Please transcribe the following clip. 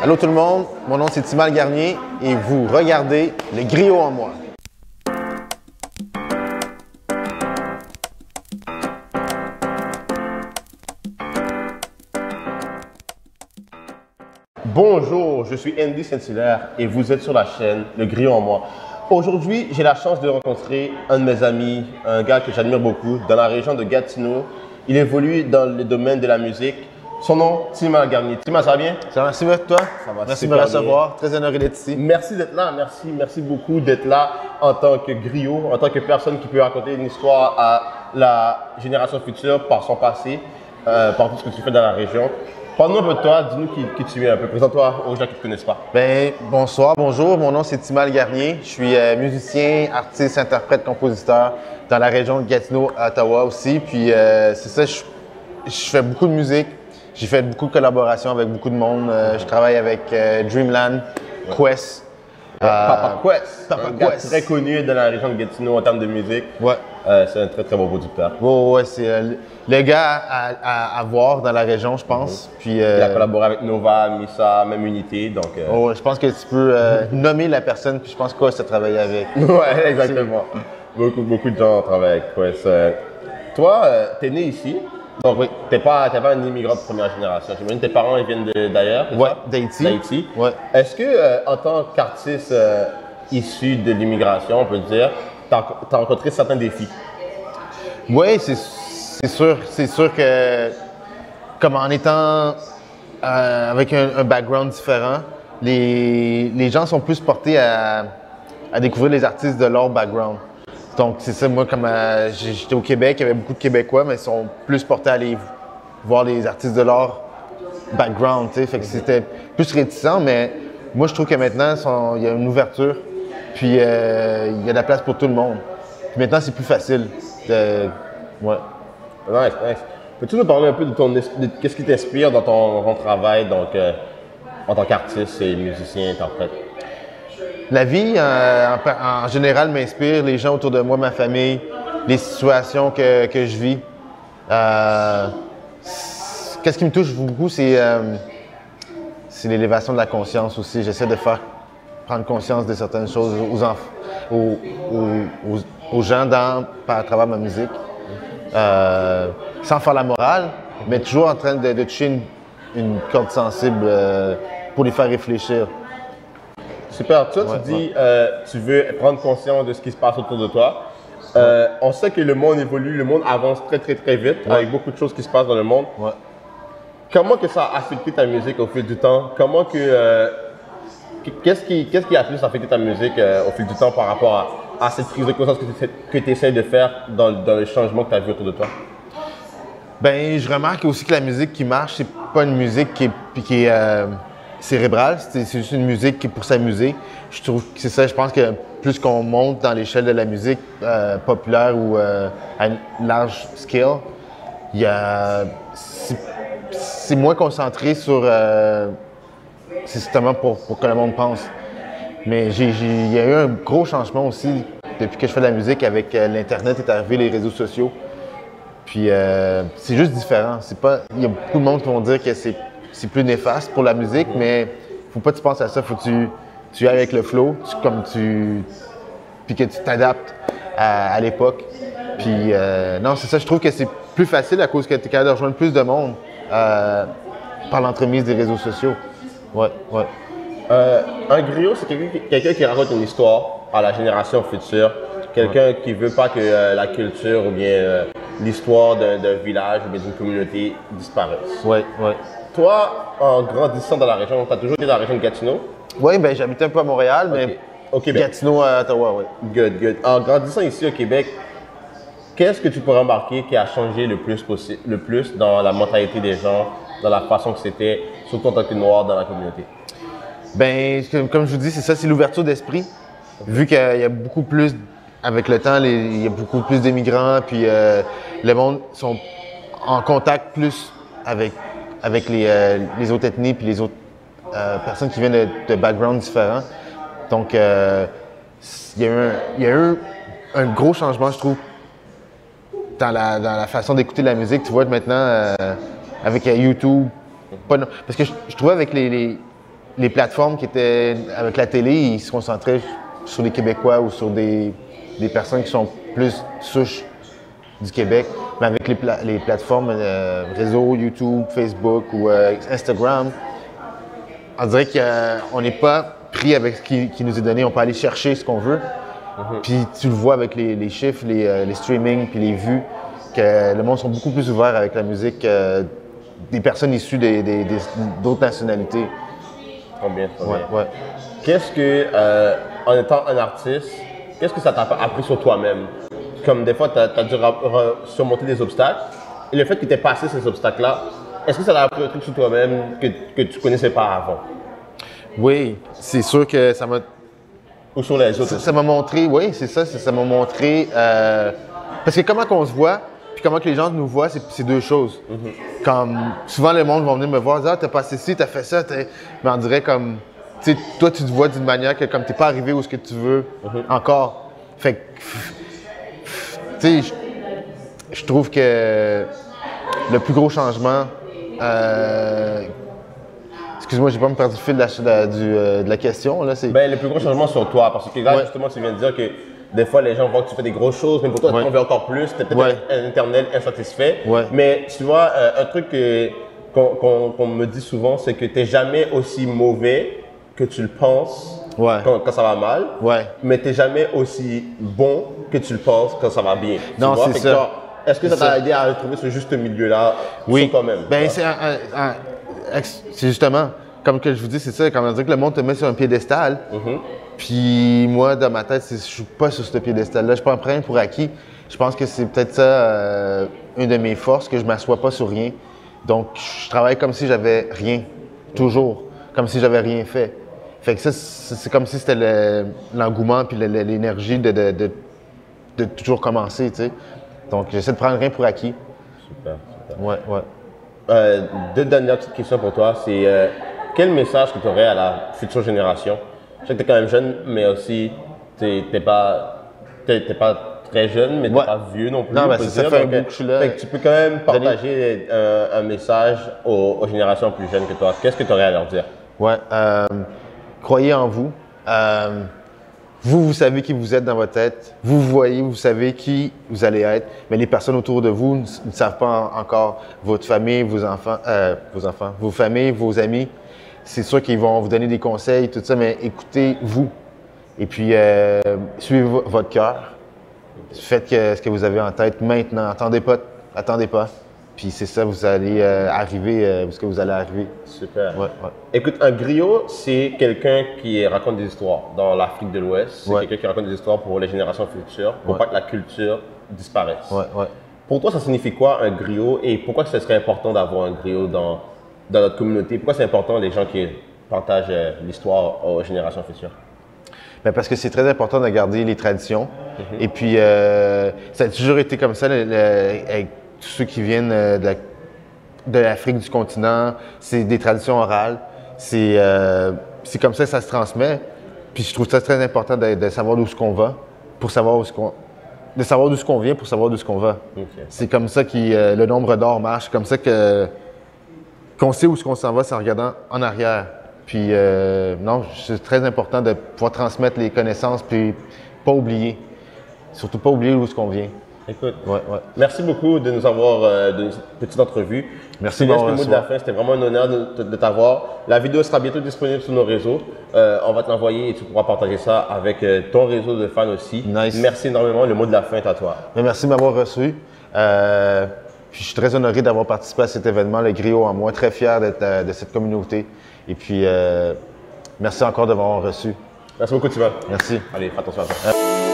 Allô tout le monde, mon nom c'est Timal Garnier et vous regardez Le Griot en moi. Bonjour, je suis Andy Saint-Hilaire et vous êtes sur la chaîne Le Griot en moi. Aujourd'hui, j'ai la chance de rencontrer un de mes amis, un gars que j'admire beaucoup, dans la région de Gatineau. Il évolue dans le domaine de la musique. Son nom, Timal Garnier. Timal, ça va bien? Ça va, merci de toi? Ça va merci de me recevoir, très honoré d'être ici. Merci d'être là, merci beaucoup d'être là en tant que griot, en tant que personne qui peut raconter une histoire à la génération future par son passé, par tout ce que tu fais dans la région. Parle-nous un peu de toi, dis-nous qui tu es un peu. Présente-toi aux gens qui ne te connaissent pas. Ben, bonsoir, bonjour, mon nom c'est Timal Garnier. Je suis musicien, artiste, interprète, compositeur dans la région de Gatineau, à Ottawa aussi. Puis c'est ça, je fais beaucoup de musique. J'ai fait beaucoup de collaborations avec beaucoup de monde. Je travaille avec Dreamland, Quest. Papa Quest, Papa un gars Quest. très connu dans la région de Gatineau en termes de musique. Ouais. C'est un très beau producteur. Ouais, c'est le gars à voir dans la région, je pense. Puis, Il a collaboré avec Nova, Missa, même Unité. Donc, ouais, je pense que tu peux nommer la personne, puis je pense que tu as travaillé avec. ouais, exactement. Beaucoup de gens travaillent avec Quest. Toi, tu es né ici. Donc, oui, tu n'es pas un immigrant de première génération. J'imagine que tes parents ils viennent d'ailleurs. Ouais, d'Haïti. Ouais. Est-ce que, en tant qu'artiste issu de l'immigration, on peut dire, tu as rencontré certains défis? Oui, c'est sûr que, comme en étant avec un background différent, les gens sont plus portés à découvrir les artistes de leur background. Donc, c'est ça, moi, comme j'étais au Québec, il y avait beaucoup de Québécois, mais ils sont plus portés à aller voir les artistes de leur background, tu sais. Fait que c'était plus réticent, mais moi, je trouve que maintenant, il y a une ouverture, puis il y a de la place pour tout le monde. Puis maintenant, c'est plus facile. Ouais. Nice. Peux-tu nous parler un peu de qu'est-ce qui t'inspire dans ton travail, donc, en tant qu'artiste et musicien, interprète? La vie, en général, m'inspire. Les gens autour de moi, ma famille, les situations que je vis. Qu'est-ce qui me touche beaucoup, c'est l'élévation de la conscience aussi. J'essaie de faire prendre conscience de certaines choses aux gens à travers ma musique. Sans faire la morale, mais toujours en train de toucher une corde sensible pour les faire réfléchir. Super. Toi, tu dis tu veux prendre conscience de ce qui se passe autour de toi. On sait que le monde évolue, le monde avance très vite, avec beaucoup de choses qui se passent dans le monde. Ouais. Comment que ça a affecté ta musique au fil du temps? Qu'est-ce qui a plus affecté ta musique au fil du temps par rapport à cette prise de conscience que tu essaies de faire dans le changement que tu as vu autour de toi? Ben, je remarque aussi que la musique qui marche, c'est pas une musique qui est cérébrale, c'est juste une musique qui est pour s'amuser. Je trouve que c'est ça, je pense que plus qu'on monte dans l'échelle de la musique populaire ou à une large scale, c'est moins concentré sur c'est justement pour que le monde pense. Mais il y a eu un gros changement aussi depuis que je fais de la musique avec l'Internet est arrivé, les réseaux sociaux. Puis c'est juste différent. Il y a beaucoup de monde qui vont dire que c'est plus néfaste pour la musique, mais faut pas que tu penses à ça. Faut que tu ailles avec le flow, puis que tu t'adaptes à l'époque. Puis non, c'est ça. Je trouve que c'est plus facile à cause que tu es capable de rejoindre plus de monde par l'entremise des réseaux sociaux. Ouais. Un griot, c'est quelqu'un qui raconte une histoire à la génération future. Quelqu'un qui veut pas que la culture ou bien l'histoire d'un village ou bien d'une communauté disparaisse. Ouais. Toi, en grandissant dans la région, tu as toujours été dans la région de Gatineau? Oui, ben j'habitais un peu à Montréal, mais au Québec. Gatineau à Ottawa, oui. Good. En grandissant ici au Québec, qu'est-ce que tu pourrais remarquer qui a changé le plus dans la mentalité des gens, dans la façon que c'était, surtout en tant que noir dans la communauté? Ben, comme je vous dis, c'est ça, c'est l'ouverture d'esprit. Vu qu'il y a beaucoup plus, avec le temps, il y a beaucoup plus d'immigrants, puis le monde sont en contact plus avec les autres ethnies, puis les autres personnes qui viennent de backgrounds différents. Donc, il y a eu un gros changement, je trouve, dans la façon d'écouter de la musique. Tu vois, maintenant, avec YouTube, parce que je trouvais avec les plateformes qui étaient avec la télé, ils se concentraient sur les Québécois ou sur des personnes qui sont plus souches du Québec. Mais avec les plateformes réseaux, YouTube, Facebook ou Instagram, on dirait qu'on n'est pas pris avec ce qui nous est donné. On peut aller chercher ce qu'on veut. Puis tu le vois avec les chiffres, les streamings, puis les vues, que le monde sont beaucoup plus ouverts avec la musique des personnes issues d'autres nationalités. Trop bien, trop bien. Ouais. Qu'est-ce que, en étant un artiste, qu'est-ce que ça t'a appris sur toi-même? Comme des fois, tu as dû surmonter des obstacles. Et le fait que tu aies passé ces obstacles-là, est-ce que ça t'a appris un truc sur toi-même que tu ne connaissais pas avant? Oui, c'est sûr que ça m'a... Ou sur les autres? Ça m'a montré, oui, c'est ça. Ça m'a montré... parce que comment qu'on se voit, puis comment que les gens nous voient, c'est deux choses. Comme souvent, le monde va venir me voir, dire « Ah, t'as passé ci, t'as fait ça. » Mais on dirait comme... Tu sais, toi, tu te vois d'une manière que comme t'es pas arrivé où ce que tu veux encore. Fait que... Tu sais, je trouve que le plus gros changement... Excuse-moi, j'ai pas me perdu le fil de la question. Là, le plus gros changement sur toi, parce que là, justement, tu viens de dire que des fois, les gens voient que tu fais des grosses choses, mais pour toi, tu en veux encore plus, tu es peut-être un éternel insatisfait. Mais tu vois, un truc qu'on me dit souvent, c'est que tu n'es jamais aussi mauvais que tu le penses quand ça va mal, mais tu n'es jamais aussi bon que tu le penses quand ça va bien. Non, c'est ça. Est-ce que ça t'a aidé à trouver ce juste milieu-là sur toi-même? Ben, c'est justement, comme que je vous dis, c'est ça, quand on dit que le monde te met sur un piédestal, puis moi, dans ma tête, je ne suis pas sur ce piédestal-là, je prends rien pour acquis. Je pense que c'est peut-être ça, une de mes forces, que je ne m'assois pas sur rien. Donc, je travaille comme si j'avais rien, toujours, comme si j'avais rien fait. Fait que ça, c'est comme si c'était l'engouement puis l'énergie de toujours commencer, tu sais. Donc, j'essaie de prendre rien pour acquis. Super. Ouais. Deux dernières petites questions pour toi. C'est quel message que tu aurais à la future génération? Je sais que tu es quand même jeune, mais aussi, tu n'es pas très jeune, mais tu n'es pas vieux non plus. Non, mais ça fait un bout que je suis là. Fait que tu peux quand même partager un message aux générations plus jeunes que toi. Qu'est-ce que tu aurais à leur dire? Ouais. Croyez en vous. Vous savez qui vous êtes dans votre tête. Vous voyez, vous savez qui vous allez être. Mais les personnes autour de vous ne savent pas encore. Votre famille, vos familles, vos amis. C'est sûr qu'ils vont vous donner des conseils, tout ça, mais écoutez-vous. Et puis, suivez votre cœur. Faites ce que vous avez en tête maintenant. Attendez pas. Puis c'est ça, vous allez arriver où ce que vous allez arriver. Super. Ouais. Écoute, un griot, c'est quelqu'un qui raconte des histoires dans l'Afrique de l'Ouest. C'est quelqu'un qui raconte des histoires pour les générations futures, pour pas que la culture disparaisse. Ouais. Pour toi, ça signifie quoi un griot et pourquoi ce serait important d'avoir un griot dans notre communauté? Pourquoi c'est important les gens qui partagent l'histoire aux générations futures? Bien, parce que c'est très important de garder les traditions. Et puis, ça a toujours été comme ça avec tous ceux qui viennent de l'Afrique du continent. C'est des traditions orales. C'est comme ça que ça se transmet. Puis je trouve ça très important de savoir d'où ce qu'on va, pour savoir de savoir d'où ce qu'on vient pour savoir d'où ce qu'on va. C'est comme ça que le nombre d'or marche. C'est comme ça qu'on sait où ce qu'on s'en va, c'est en regardant en arrière. Puis non, c'est très important de pouvoir transmettre les connaissances puis pas oublier. Surtout pas oublier d'où ce qu'on vient. Écoute, merci beaucoup de nous avoir donné cette petite entrevue. Merci beaucoup. Le mot de la fin, c'était vraiment un honneur de t'avoir. La vidéo sera bientôt disponible sur nos réseaux. On va te l'envoyer et tu pourras partager ça avec ton réseau de fans aussi. Nice. Merci énormément. Le mot de la fin est à toi. Merci de m'avoir reçu. Puis je suis très honoré d'avoir participé à cet événement, le Griot en moi, très fier de cette communauté. Et puis, merci encore de m'avoir reçu. Merci beaucoup, Tivan. Merci. Allez, fais attention à toi.